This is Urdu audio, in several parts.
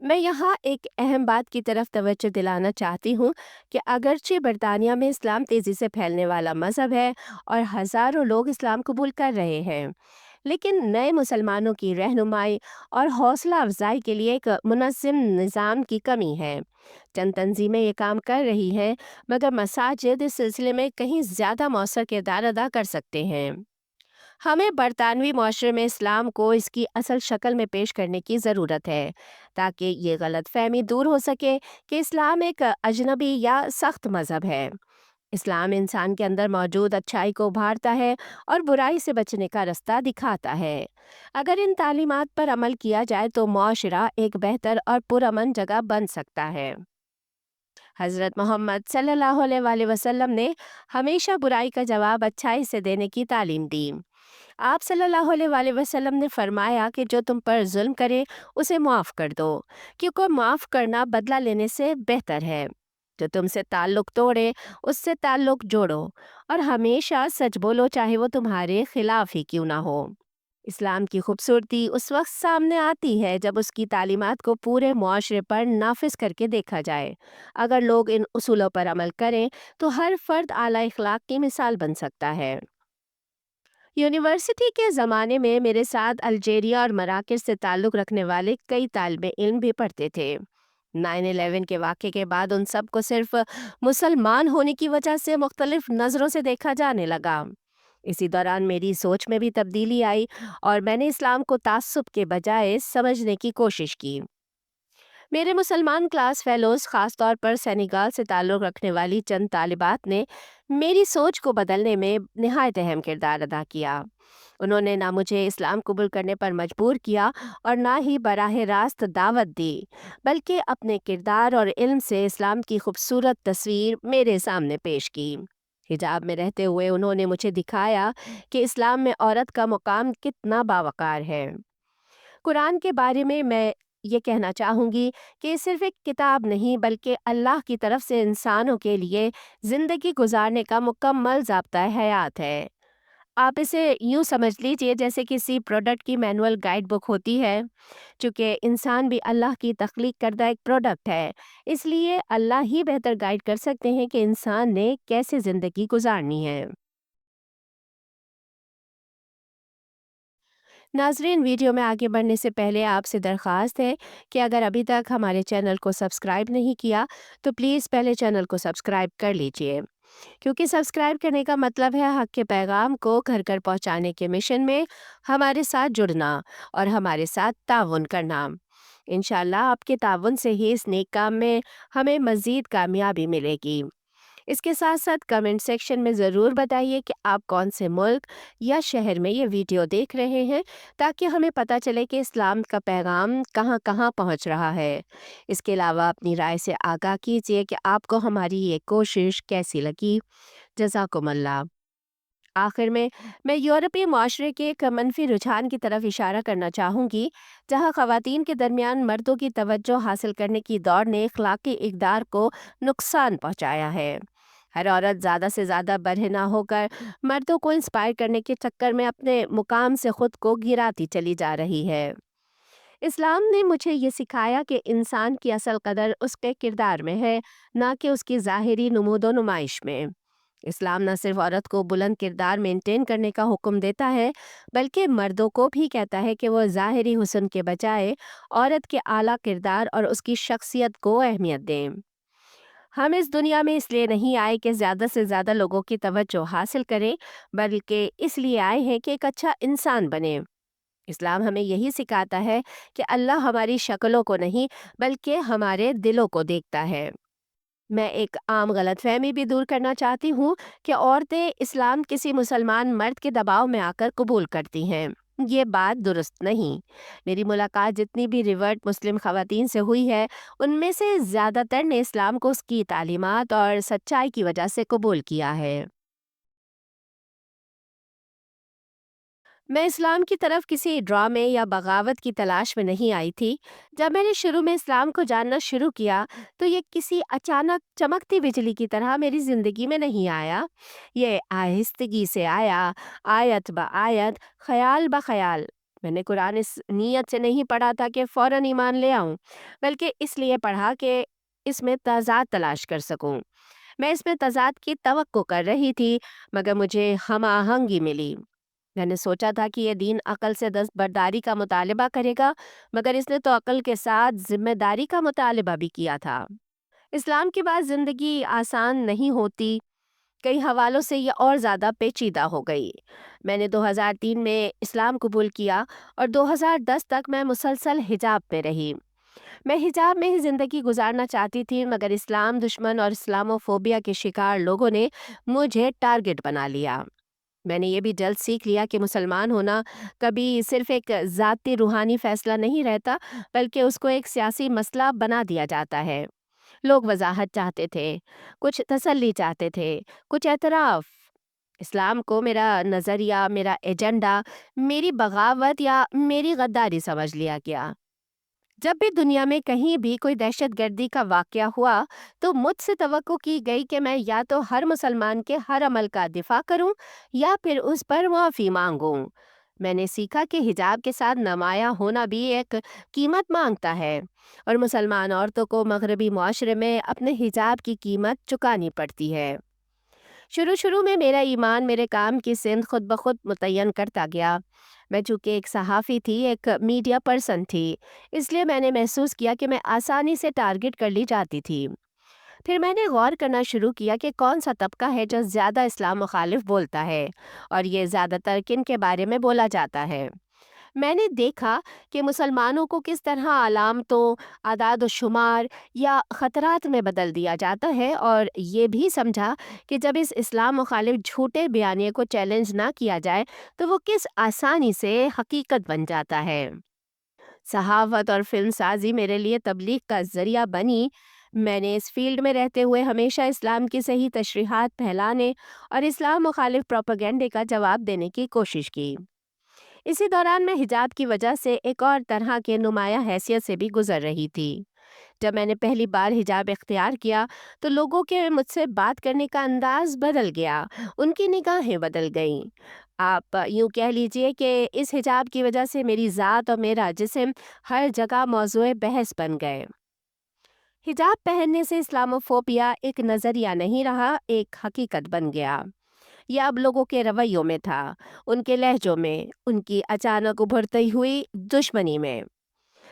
میں یہاں ایک اہم بات کی طرف توجہ دلانا چاہتی ہوں کہ اگرچہ برطانیہ میں اسلام تیزی سے پھیلنے والا مذہب ہے اور ہزاروں لوگ اسلام قبول کر رہے ہیں، لیکن نئے مسلمانوں کی رہنمائی اور حوصلہ افزائی کے لیے ایک منظم نظام کی کمی ہے۔ چند تنظیمیں یہ کام کر رہی ہیں، مگر مساجد اس سلسلے میں کہیں زیادہ مؤثر کردار ادا کر سکتے ہیں۔ ہمیں برطانوی معاشرے میں اسلام کو اس کی اصل شکل میں پیش کرنے کی ضرورت ہے، تاکہ یہ غلط فہمی دور ہو سکے کہ اسلام ایک اجنبی یا سخت مذہب ہے۔ اسلام انسان کے اندر موجود اچھائی کو ابھارتا ہے اور برائی سے بچنے کا رستہ دکھاتا ہے۔ اگر ان تعلیمات پر عمل کیا جائے تو معاشرہ ایک بہتر اور پرامن جگہ بن سکتا ہے۔ حضرت محمد صلی اللہ علیہ وآلہ وسلم نے ہمیشہ برائی کا جواب اچھائی سے دینے کی تعلیم دی۔ آپ صلی اللہ علیہ وآلہ وسلم نے فرمایا کہ جو تم پر ظلم کرے اسے معاف کر دو، کیونکہ معاف کرنا بدلہ لینے سے بہتر ہے۔ جو تم سے تعلق توڑے اس سے تعلق جوڑو، اور ہمیشہ سچ بولو چاہے وہ تمہارے خلاف ہی کیوں نہ ہو۔ اسلام کی خوبصورتی اس وقت سامنے آتی ہے جب اس کی تعلیمات کو پورے معاشرے پر نافذ کر کے دیکھا جائے۔ اگر لوگ ان اصولوں پر عمل کریں تو ہر فرد اعلیٰ اخلاق کی مثال بن سکتا ہے۔ یونیورسٹی کے زمانے میں میرے ساتھ الجیریا اور مراکش سے تعلق رکھنے والے کئی طالب علم بھی پڑھتے تھے۔ 9/11 کے واقعے کے بعد ان سب کو صرف مسلمان ہونے کی وجہ سے مختلف نظروں سے دیکھا جانے لگا۔ اسی دوران میری سوچ میں بھی تبدیلی آئی اور میں نے اسلام کو تعصب کے بجائے سمجھنے کی کوشش کی۔ میرے مسلمان کلاس فیلوز، خاص طور پر سینیگال سے تعلق رکھنے والی چند طالبات نے میری سوچ کو بدلنے میں نہایت اہم کردار ادا کیا۔ انہوں نے نہ مجھے اسلام قبول کرنے پر مجبور کیا اور نہ ہی براہ راست دعوت دی، بلکہ اپنے کردار اور علم سے اسلام کی خوبصورت تصویر میرے سامنے پیش کی۔ حجاب میں رہتے ہوئے انہوں نے مجھے دکھایا کہ اسلام میں عورت کا مقام کتنا باوقار ہے۔ قرآن کے بارے میں یہ کہنا چاہوں گی کہ یہ صرف ایک کتاب نہیں بلکہ اللہ کی طرف سے انسانوں کے لیے زندگی گزارنے کا مکمل ضابطہ حیات ہے۔ آپ اسے یوں سمجھ لیجئے جیسے کسی پروڈکٹ کی مینول گائیڈ بک ہوتی ہے۔ چونکہ انسان بھی اللہ کی تخلیق کردہ ایک پروڈکٹ ہے، اس لیے اللہ ہی بہتر گائیڈ کر سکتے ہیں کہ انسان نے کیسے زندگی گزارنی ہے۔ ناظرین، ویڈیو میں آگے بڑھنے سے پہلے آپ سے درخواست ہے کہ اگر ابھی تک ہمارے چینل کو سبسکرائب نہیں کیا تو پلیز پہلے چینل کو سبسکرائب کر لیجئے، کیونکہ سبسکرائب کرنے کا مطلب ہے حق کے پیغام کو گھر گھر پہنچانے کے مشن میں ہمارے ساتھ جڑنا اور ہمارے ساتھ تعاون کرنا۔ انشاءاللہ آپ کے تعاون سے ہی اس نیک کام میں ہمیں مزید کامیابی ملے گی۔ اس کے ساتھ ساتھ کمنٹ سیکشن میں ضرور بتائیے کہ آپ کون سے ملک یا شہر میں یہ ویڈیو دیکھ رہے ہیں، تاکہ ہمیں پتہ چلے کہ اسلام کا پیغام کہاں کہاں پہنچ رہا ہے۔ اس کے علاوہ اپنی رائے سے آگاہ کیجیے کہ آپ کو ہماری یہ کوشش کیسی لگی۔ جزاکم اللہ۔ آخر میں یورپی معاشرے کے ایک منفی رجحان کی طرف اشارہ کرنا چاہوں گی، جہاں خواتین کے درمیان مردوں کی توجہ حاصل کرنے کی دوڑ نے اخلاقی اقدار کو نقصان پہنچایا ہے۔ ہر عورت زیادہ سے زیادہ برہنہ ہو کر مردوں کو انسپائر کرنے کے چکر میں اپنے مقام سے خود کو گراتی چلی جا رہی ہے۔ اسلام نے مجھے یہ سکھایا کہ انسان کی اصل قدر اس کے کردار میں ہے، نہ کہ اس کی ظاہری نمود و نمائش میں۔ اسلام نہ صرف عورت کو بلند کردار مینٹین کرنے کا حکم دیتا ہے، بلکہ مردوں کو بھی کہتا ہے کہ وہ ظاہری حسن کے بجائے عورت کے اعلیٰ کردار اور اس کی شخصیت کو اہمیت دیں۔ ہم اس دنیا میں اس لیے نہیں آئے کہ زیادہ سے زیادہ لوگوں کی توجہ حاصل کریں، بلکہ اس لیے آئے ہیں کہ ایک اچھا انسان بنیں۔ اسلام ہمیں یہی سکھاتا ہے کہ اللہ ہماری شکلوں کو نہیں بلکہ ہمارے دلوں کو دیکھتا ہے۔ میں ایک عام غلط فہمی بھی دور کرنا چاہتی ہوں کہ عورتیں اسلام کسی مسلمان مرد کے دباؤ میں آ کر قبول کرتی ہیں۔ یہ بات درست نہیں۔ میری ملاقات جتنی بھی ریورٹ مسلم خواتین سے ہوئی ہے، ان میں سے زیادہ تر نے اسلام کو اس کی تعلیمات اور سچائی کی وجہ سے قبول کیا ہے۔ میں اسلام کی طرف کسی ڈرامے یا بغاوت کی تلاش میں نہیں آئی تھی۔ جب میں نے شروع میں اسلام کو جاننا شروع کیا تو یہ کسی اچانک چمکتی بجلی کی طرح میری زندگی میں نہیں آیا۔ یہ آہستگی سے آیا، آیت با آیت، خیال با خیال۔ میں نے قرآن اس نیت سے نہیں پڑھا تھا کہ فوراً ایمان لے آؤں، بلکہ اس لیے پڑھا کہ اس میں تضاد تلاش کر سکوں۔ میں اس میں تضاد کی توقع کر رہی تھی، مگر مجھے ہم آہنگی ملی۔ میں نے سوچا تھا کہ یہ دین عقل سے دست برداری کا مطالبہ کرے گا، مگر اس نے تو عقل کے ساتھ ذمہ داری کا مطالبہ بھی کیا تھا۔ اسلام کے بعد زندگی آسان نہیں ہوتی، کئی حوالوں سے یہ اور زیادہ پیچیدہ ہو گئی۔ میں نے 2003 میں اسلام قبول کیا اور 2010 تک میں مسلسل حجاب میں رہی۔ میں حجاب میں ہی زندگی گزارنا چاہتی تھی، مگر اسلام دشمن اور اسلامو فوبیا کے شکار لوگوں نے مجھے ٹارگٹ بنا لیا۔ میں نے یہ بھی جلد سیکھ لیا کہ مسلمان ہونا کبھی صرف ایک ذاتی روحانی فیصلہ نہیں رہتا، بلکہ اس کو ایک سیاسی مسئلہ بنا دیا جاتا ہے۔ لوگ وضاحت چاہتے تھے، کچھ تسلی چاہتے تھے، کچھ اعتراف۔ اسلام کو میرا نظریہ، میرا ایجنڈا، میری بغاوت یا میری غداری سمجھ لیا گیا۔ جب بھی دنیا میں کہیں بھی کوئی دہشت گردی کا واقعہ ہوا تو مجھ سے توقع کی گئی کہ میں یا تو ہر مسلمان کے ہر عمل کا دفاع کروں یا پھر اس پر معافی مانگوں۔ میں نے سیکھا کہ حجاب کے ساتھ نمایاں ہونا بھی ایک قیمت مانگتا ہے، اور مسلمان عورتوں کو مغربی معاشرے میں اپنے حجاب کی قیمت چکانی پڑتی ہے۔ شروع میں میرا ایمان میرے کام کی سمت خود بخود متعین کرتا گیا۔ میں چونکہ ایک صحافی تھی، ایک میڈیا پرسن تھی، اس لیے میں نے محسوس کیا کہ میں آسانی سے ٹارگٹ کر لی جاتی تھی۔ پھر میں نے غور کرنا شروع کیا کہ کون سا طبقہ ہے جو زیادہ اسلام مخالف بولتا ہے، اور یہ زیادہ تر کن کے بارے میں بولا جاتا ہے۔ میں نے دیکھا کہ مسلمانوں کو کس طرح علامتوں، اعداد و شمار یا خطرات میں بدل دیا جاتا ہے، اور یہ بھی سمجھا کہ جب اس اسلام مخالف جھوٹے بیانیے کو چیلنج نہ کیا جائے تو وہ کس آسانی سے حقیقت بن جاتا ہے۔ صحافت اور فلم سازی میرے لیے تبلیغ کا ذریعہ بنی۔ میں نے اس فیلڈ میں رہتے ہوئے ہمیشہ اسلام کی صحیح تشریحات پھیلانے اور اسلام مخالف پروپیگنڈے کا جواب دینے کی کوشش کی۔ اسی دوران میں حجاب کی وجہ سے ایک اور طرح کے نمایاں حیثیت سے بھی گزر رہی تھی۔ جب میں نے پہلی بار حجاب اختیار کیا تو لوگوں کے مجھ سے بات کرنے کا انداز بدل گیا، ان کی نگاہیں بدل گئیں۔ آپ یوں کہہ لیجئے کہ اس حجاب کی وجہ سے میری ذات اور میرا جسم ہر جگہ موضوع بحث بن گئے۔ حجاب پہننے سے اسلاموفوبیا ایک نظریہ نہیں رہا، ایک حقیقت بن گیا۔ یہ اب لوگوں کے رویوں میں تھا، ان کے لہجوں میں، ان کی اچانک ابھرتی ہوئی دشمنی میں۔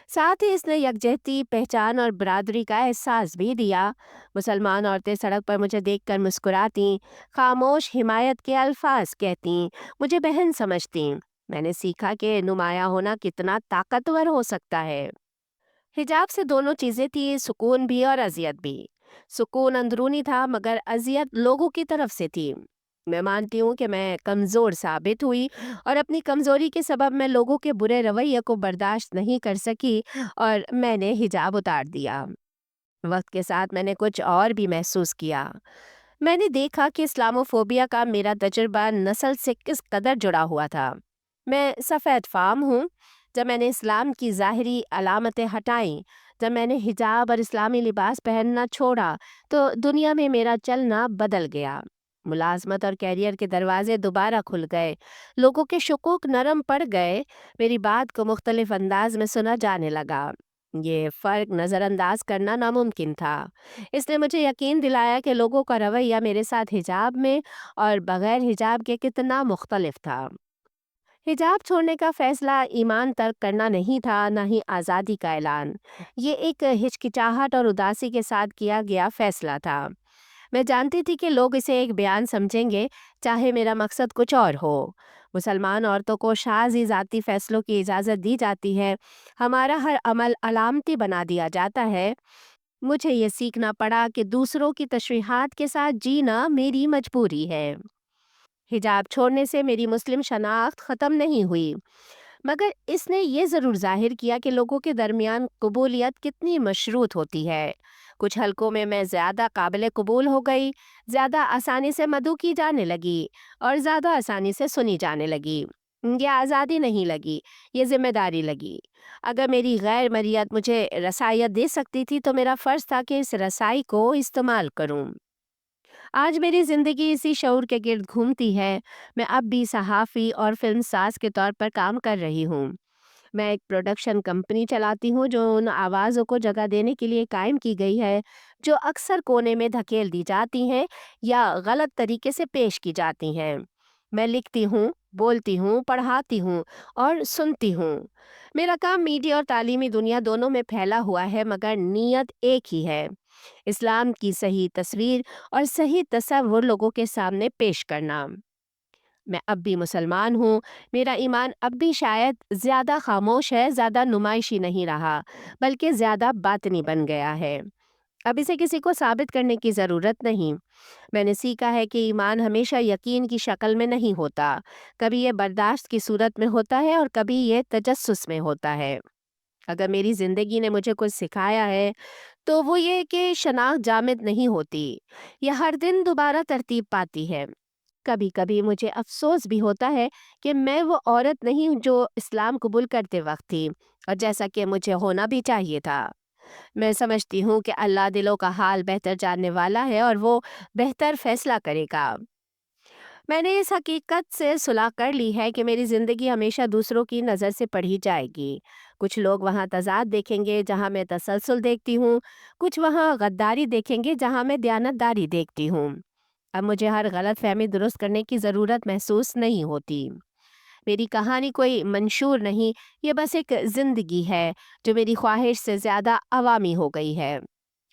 ساتھ ہی اس نے یکجہتی، پہچان اور برادری کا احساس بھی دیا۔ مسلمان عورتیں سڑک پر مجھے دیکھ کر مسکراتیں، خاموش حمایت کے الفاظ کہتیں، مجھے بہن سمجھتیں۔ میں نے سیکھا کہ نمایاں ہونا کتنا طاقتور ہو سکتا ہے۔ حجاب سے دونوں چیزیں تھی، سکون بھی اور اذیت بھی۔ سکون اندرونی تھا، مگر اذیت لوگوں کی طرف سے تھی۔ میں مانتی ہوں کہ میں کمزور ثابت ہوئی، اور اپنی کمزوری کے سبب میں لوگوں کے برے رویے کو برداشت نہیں کر سکی اور میں نے حجاب اتار دیا۔ وقت کے ساتھ میں نے کچھ اور بھی محسوس کیا۔ میں نے دیکھا کہ اسلاموفوبیا کا میرا تجربہ نسل سے کس قدر جڑا ہوا تھا۔ میں سفید فام ہوں۔ جب میں نے اسلام کی ظاہری علامتیں ہٹائیں، جب میں نے حجاب اور اسلامی لباس پہننا چھوڑا تو دنیا میں میرا چلنا بدل گیا۔ ملازمت اور کیریئر کے دروازے دوبارہ کھل گئے، لوگوں کے شکوک نرم پڑ گئے، میری بات کو مختلف انداز میں سنا جانے لگا۔ یہ فرق نظر انداز کرنا ناممکن تھا۔ اس نے مجھے یقین دلایا کہ لوگوں کا رویہ میرے ساتھ حجاب میں اور بغیر حجاب کے کتنا مختلف تھا۔ حجاب چھوڑنے کا فیصلہ ایمان ترک کرنا نہیں تھا، نہ ہی آزادی کا اعلان۔ یہ ایک ہچکچاہٹ اور اداسی کے ساتھ کیا گیا فیصلہ تھا۔ میں جانتی تھی کہ لوگ اسے ایک بیان سمجھیں گے، چاہے میرا مقصد کچھ اور ہو۔ مسلمان عورتوں کو شاذ ذاتی فیصلوں کی اجازت دی جاتی ہے، ہمارا ہر عمل علامتی بنا دیا جاتا ہے۔ مجھے یہ سیکھنا پڑا کہ دوسروں کی تشریحات کے ساتھ جینا میری مجبوری ہے۔ حجاب چھوڑنے سے میری مسلم شناخت ختم نہیں ہوئی، مگر اس نے یہ ضرور ظاہر کیا کہ لوگوں کے درمیان قبولیت کتنی مشروط ہوتی ہے۔ کچھ حلقوں میں میں زیادہ قابل قبول ہو گئی، زیادہ آسانی سے مدعو کی جانے لگی اور زیادہ آسانی سے سنی جانے لگی۔ یہ آزادی نہیں لگی، یہ ذمہ داری لگی۔ اگر میری غیر مریت مجھے رسائیت دے سکتی تھی تو میرا فرض تھا کہ اس رسائی کو استعمال کروں۔ آج میری زندگی اسی شعور کے گرد گھومتی ہے۔ میں اب بھی صحافی اور فلم ساز کے طور پر کام کر رہی ہوں۔ میں ایک پروڈکشن کمپنی چلاتی ہوں جو ان آوازوں کو جگہ دینے کے لیے قائم کی گئی ہے جو اکثر کونے میں دھکیل دی جاتی ہیں یا غلط طریقے سے پیش کی جاتی ہیں۔ میں لکھتی ہوں، بولتی ہوں، پڑھاتی ہوں اور سنتی ہوں۔ میرا کام میڈیا اور تعلیمی دنیا دونوں میں پھیلا ہوا ہے، مگر نیت ایک ہی ہے: اسلام کی صحیح تصویر اور صحیح تصور لوگوں کے سامنے پیش کرنا۔ میں اب بھی مسلمان ہوں، میرا ایمان اب بھی شاید زیادہ خاموش ہے، زیادہ نمائشی نہیں رہا، بلکہ زیادہ باطنی بن گیا ہے۔ اب اسے کسی کو ثابت کرنے کی ضرورت نہیں۔ میں نے سیکھا ہے کہ ایمان ہمیشہ یقین کی شکل میں نہیں ہوتا، کبھی یہ برداشت کی صورت میں ہوتا ہے اور کبھی یہ تجسس میں ہوتا ہے۔ اگر میری زندگی نے مجھے کچھ سکھایا ہے تو وہ یہ کہ شناخت جامد نہیں ہوتی، یہ ہر دن دوبارہ ترتیب پاتی ہے۔ کبھی کبھی مجھے افسوس بھی ہوتا ہے کہ میں وہ عورت نہیں جو اسلام قبول کرتے وقت تھی، اور جیسا کہ مجھے ہونا بھی چاہیے تھا۔ میں سمجھتی ہوں کہ اللہ دلوں کا حال بہتر جاننے والا ہے اور وہ بہتر فیصلہ کرے گا۔ میں نے اس حقیقت سے صلح کر لی ہے کہ میری زندگی ہمیشہ دوسروں کی نظر سے پڑھی جائے گی۔ کچھ لوگ وہاں تضاد دیکھیں گے جہاں میں تسلسل دیکھتی ہوں، کچھ وہاں غداری دیکھیں گے جہاں میں دیانتداری دیکھتی ہوں۔ اب مجھے ہر غلط فہمی درست کرنے کی ضرورت محسوس نہیں ہوتی۔ میری کہانی کوئی منشور نہیں، یہ بس ایک زندگی ہے جو میری خواہش سے زیادہ عوامی ہو گئی ہے،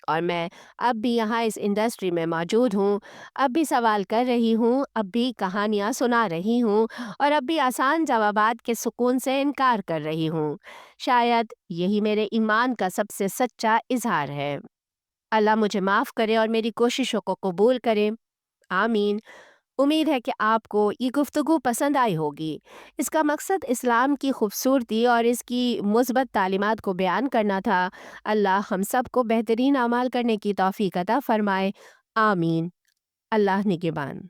اور میں اب بھی یہاں اس انڈسٹری میں موجود ہوں، اب بھی سوال کر رہی ہوں، اب بھی کہانیاں سنا رہی ہوں، اور اب بھی آسان جوابات کے سکون سے انکار کر رہی ہوں۔ شاید یہی میرے ایمان کا سب سے سچا اظہار ہے۔ اللہ مجھے معاف کرے اور میری کوششوں کو قبول کرے۔ آمین۔ امید ہے کہ آپ کو یہ گفتگو پسند آئی ہوگی۔ اس کا مقصد اسلام کی خوبصورتی اور اس کی مثبت تعلیمات کو بیان کرنا تھا۔ اللہ ہم سب کو بہترین اعمال کرنے کی توفیق عطا فرمائے۔ آمین۔ اللہ نگہبان۔